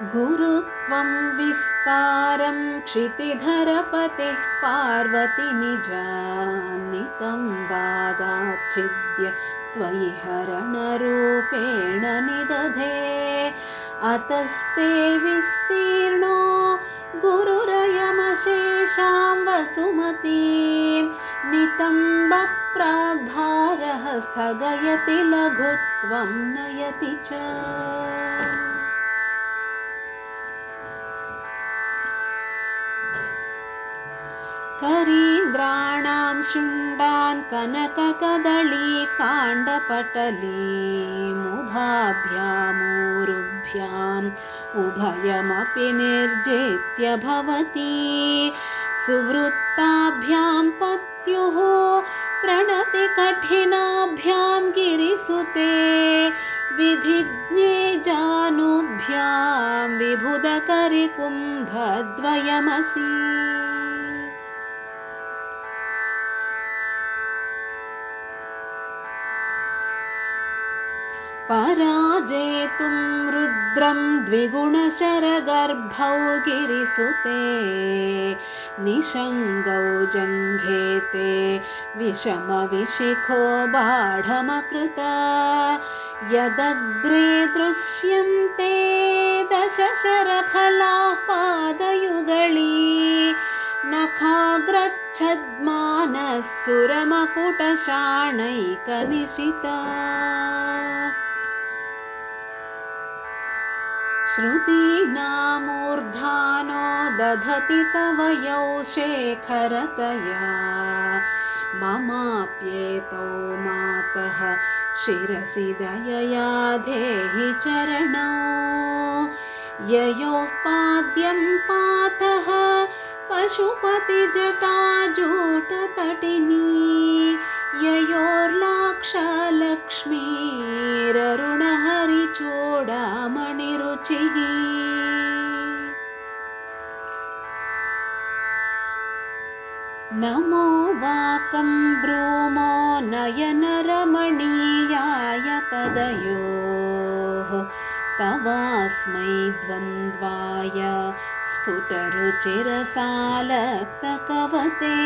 गुरुत्वं विस्तारं क्षितिधरपतिः पार्वती निजान्नितं वादाच्छिद्य त्वयि हरणरूपेण निदधे अतस्ते विस्तीर्णो गुरुरयमशेषां वसुमतीं नितम्बप्राग्भारः स्थगयति लघुत्वं नयति च। करीन्द्राणां शुण्डान् कनककदलीकाण्डपटलीमुभाभ्यामूरुभ्याम् उभयमपि निर्जित्य भवति सुवृत्ताभ्यां पत्युः प्रणति कठिनाभ्यां गिरिसुते विधिज्ञे जानुभ्यां विबुधकरिकुम्भद्वयमसि। पराजेतुं रुद्रं द्विगुणशरगर्भौ गिरिसुते निषङ्गौ जङ्घेते विषमविशिखो बाढमकृत यदग्रे दृश्यन्ते दशशरफलाः पादयुगळी नखाग्रच्छद्मानः सुरमकुटशाणैकनिशिता श्रुतीनामूर्धानो दधति तव यौ शेखरतया ममाप्येतौ मातः शिरसि दयया देहि चरणौ ययोः पाद्यं पातः पशुपतिजटाजूटतटिनी ययोर्लाक्षलक्ष्मीररुणहरिचूडामणिरुचिः नमो वाकं ब्रूमो नयनरमणीयाय पदयोः तवास्मै द्वन्द्वाय स्फुटरुचिरसालक्तकवते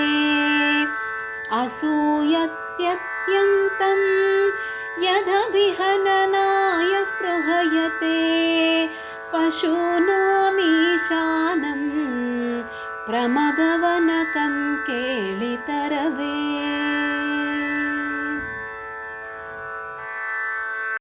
असूयत्यत्यन्तं यदभिहननाय स्पृहयते पशूनामीशानं प्रमदवनकं केळितरवे।